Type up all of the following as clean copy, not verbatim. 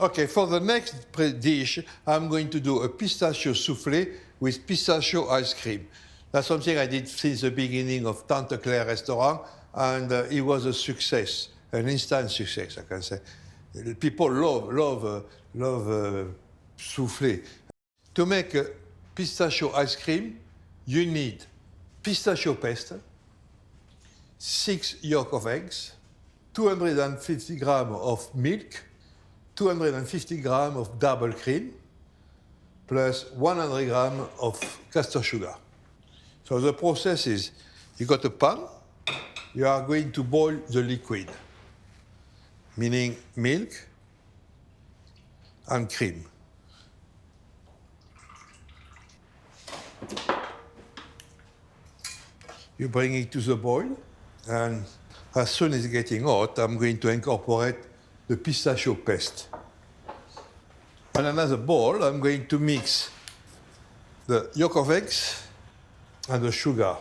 Okay, for the next dish, I'm going to do a pistachio soufflé with pistachio ice cream. That's something I did since the beginning of Tante Claire restaurant, and it was a success, an instant success, I can say. People love soufflé. To make pistachio ice cream, you need pistachio paste, 6 yolk of eggs, 250 grams of milk, 250 grams of double cream, plus 100 grams of castor sugar. So the process is, you got a pan, you are going to boil the liquid, meaning milk and cream. You bring it to the boil, and as soon as it's getting hot, I'm going to incorporate the pistachio paste. In another bowl, I'm going to mix the yolk of eggs and the sugar.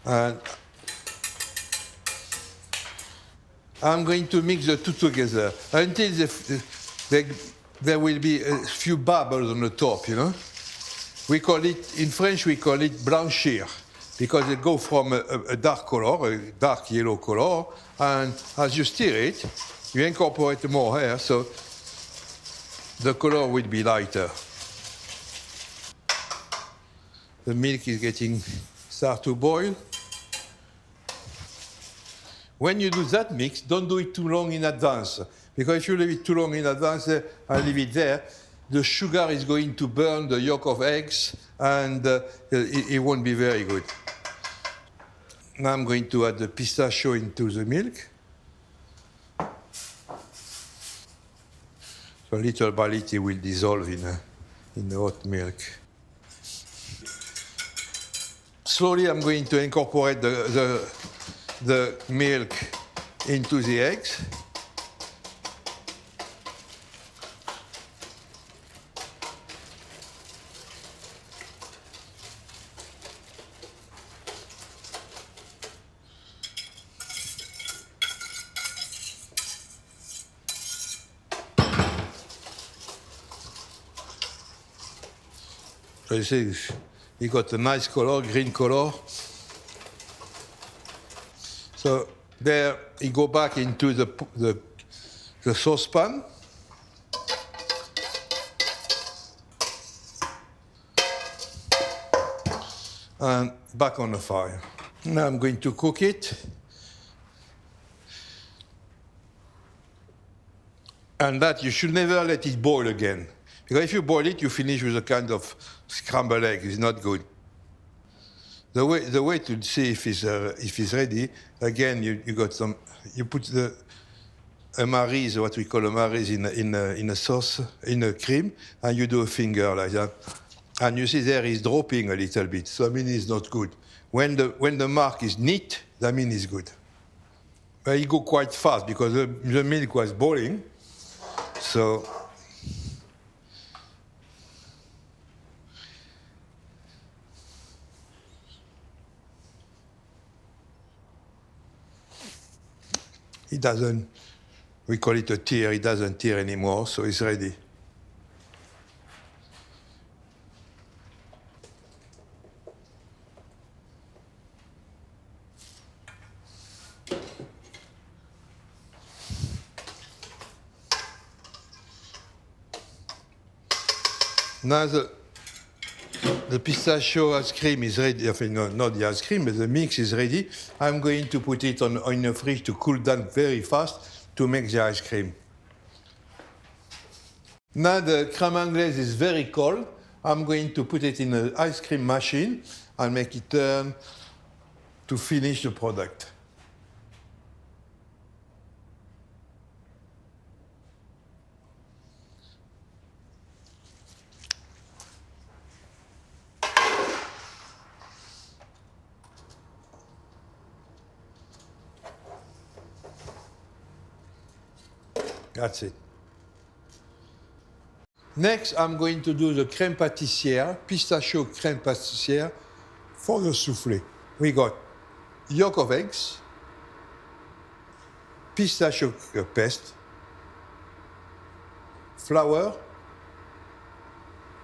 And I'm going to mix the two together until there will be a few bubbles on the top, you know. We call it, in French, we call it blanchir, because it goes from a dark color, a dark yellow color, and as you stir it, you incorporate more air, so the color will be lighter. The milk is start to boil. When you do that mix, don't do it too long in advance, because if you leave it too long in advance, I leave it there, the sugar is going to burn the yolk of eggs, and it won't be very good. Now I'm going to add the pistachio into the milk. So little by little it will dissolve in the hot milk. Slowly I'm going to incorporate the milk into the eggs. So you see, you got a nice color, green color. So there, you go back into the saucepan. And back on the fire. Now I'm going to cook it. And that you should never let it boil again. Because if you boil it, you finish with a kind of scrambled egg. It's not good. The way to see if it's ready, again, you put a marise, what we call a marise, in a sauce, in a cream, and you do a finger like that. And you see there is dropping a little bit, so that means it's not good. When the mark is neat, that means it's good. But it goes quite fast because the milk was boiling, so. It doesn't, we call it a tear, it doesn't tear anymore, so it's ready. Now the pistachio ice cream is ready. No, not the ice cream, but the mix is ready. I'm going to put it in the fridge to cool down very fast to make the ice cream. Now the crème anglaise is very cold. I'm going to put it in the ice cream machine and make it turn to finish the product. That's it. Next, I'm going to do the crème pâtissière, pistachio crème pâtissière for the soufflé. We got yolk of eggs, pistachio paste, flour,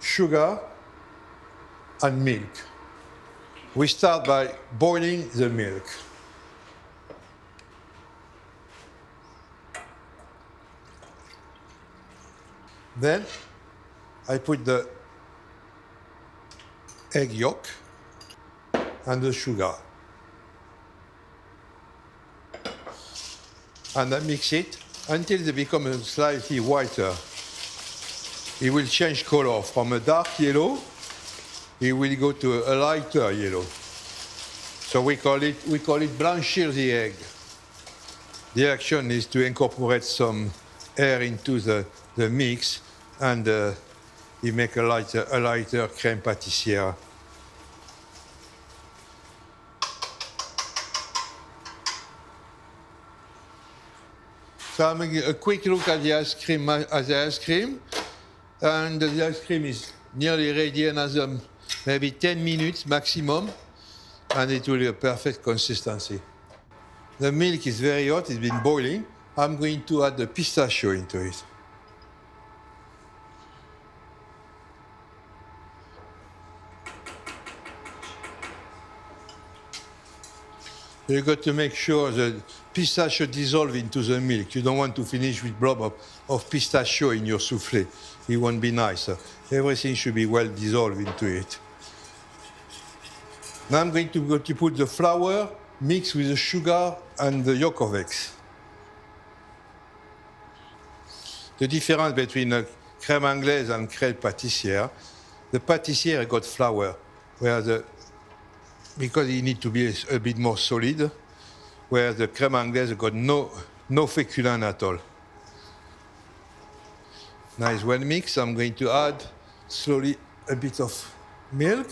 sugar, and milk. We start by boiling the milk. Then I put the egg yolk and the sugar. And I mix it until they become slightly whiter. It will change color from a dark yellow, it will go to a lighter yellow. So we call it blanchir the egg. The action is to incorporate some air into the mix, and you make a lighter crème pâtissière. So I'm making a quick look at the ice cream, and the ice cream is nearly ready, another maybe 10 minutes maximum, and it will be a perfect consistency. The milk is very hot, it's been boiling. I'm going to add the pistachio into it. You've got to make sure the pistachio dissolves into the milk. You don't want to finish with blob of pistachio in your soufflé. It won't be nice. Everything should be well dissolved into it. Now I'm going to put the flour mixed with the sugar and the yolk of eggs. The difference between crème anglaise and crème pâtissière, the pâtissière got flour, because it needs to be a bit more solid, whereas the crème anglaise got no féculent at all. Now it's well mixed. I'm going to add slowly a bit of milk.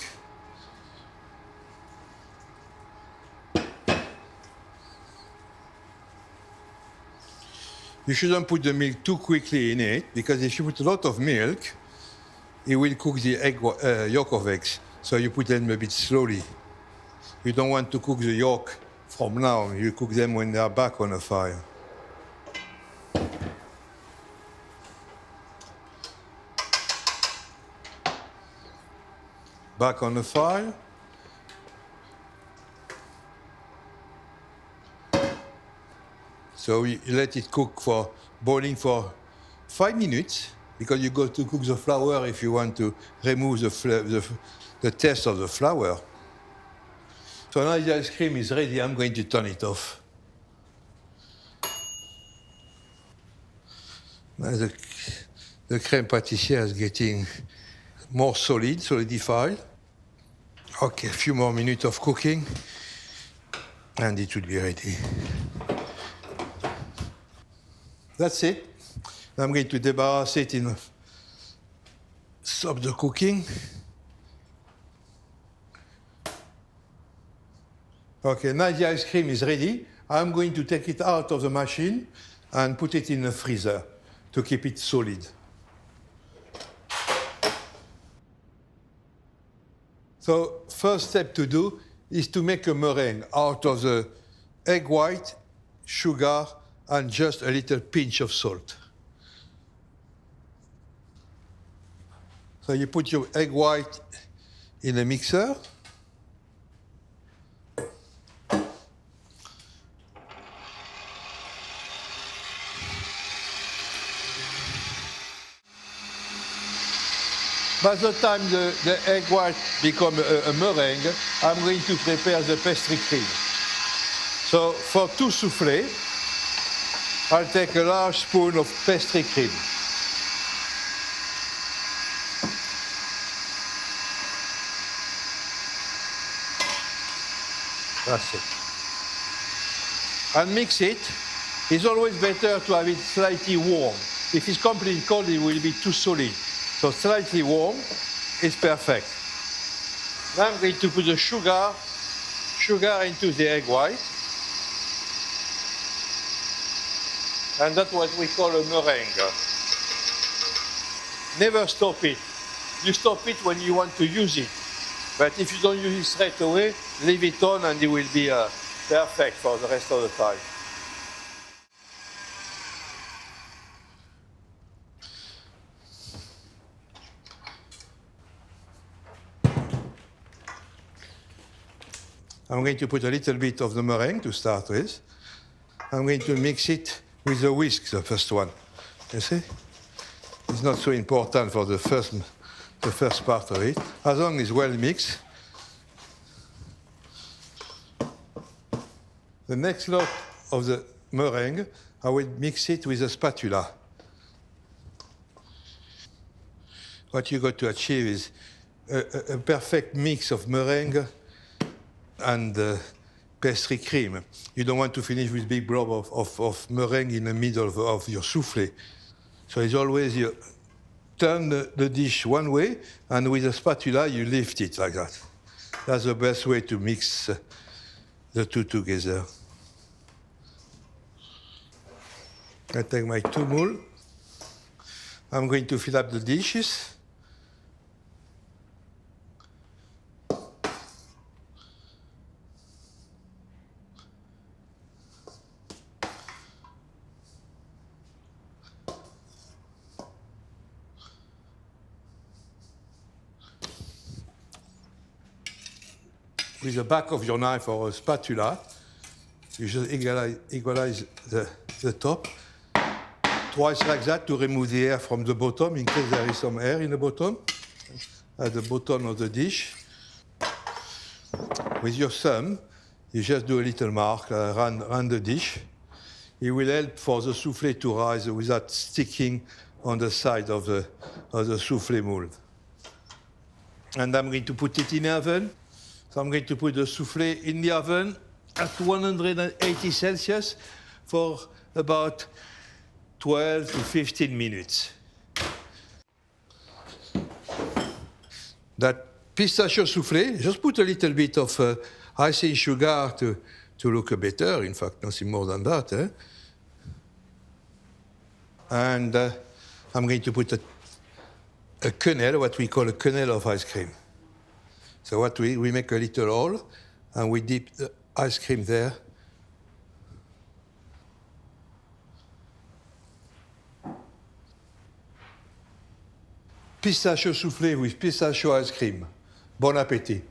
You shouldn't put the milk too quickly in it, because if you put a lot of milk, it will cook the yolk of eggs. So you put them a bit slowly. You don't want to cook the yolk from now. You cook them when they are back on the fire. Back on the fire. So you let it cook boiling for 5 minutes, because you got to cook the flour if you want to remove the taste of the flour. So now the ice cream is ready, I'm going to turn it off. Now the crème pâtissière is getting more solidified. Okay, a few more minutes of cooking, and it will be ready. That's it. I'm going to debarrass it stop the cooking. Okay, now the ice cream is ready. I'm going to take it out of the machine and put it in the freezer to keep it solid. So first step to do is to make a meringue out of the egg white, sugar, and just a little pinch of salt. So you put your egg white in a mixer. By the time the egg white becomes a meringue, I'm going to prepare the pastry cream. So for 2 soufflés, I'll take a large spoon of pastry cream. That's it. And mix it. It's always better to have it slightly warm. If it's completely cold, it will be too solid. So slightly warm is perfect. Now I'm going to put the sugar into the egg white. And that's what we call a meringue. Never stop it. You stop it when you want to use it. But if you don't use it straight away, leave it on and it will be perfect for the rest of the time. I'm going to put a little bit of the meringue to start with. I'm going to mix it with a whisk, the first one. You see? It's not so important for the first part of it. As long as it's well mixed. The next lot of the meringue, I will mix it with a spatula. What you got to achieve is a perfect mix of meringue and pastry cream. You don't want to finish with big blob of meringue in the middle of your souffle. So it's always you turn the dish one way, and with a spatula you lift it like that. That's the best way to mix the two together. I take my 2 moules. I'm going to fill up the dishes. With the back of your knife or a spatula, you just equalize the top. Twice like that to remove the air from the bottom in case there is some air in the bottom, at the bottom of the dish. With your thumb, you just do a little mark around the dish. It will help for the souffle to rise without sticking on the side of the souffle mold. And I'm going to put it in the oven. So I'm going to put the souffle in the oven at 180 Celsius for about 12 to 15 minutes. That pistachio souffle, just put a little bit of icing sugar to look better. In fact, nothing more than that. Eh? And I'm going to put a quenelle, what we call a quenelle of ice cream. So what we make a little hole, and we dip the ice cream there. Pistachio soufflé with pistachio ice cream. Bon appétit.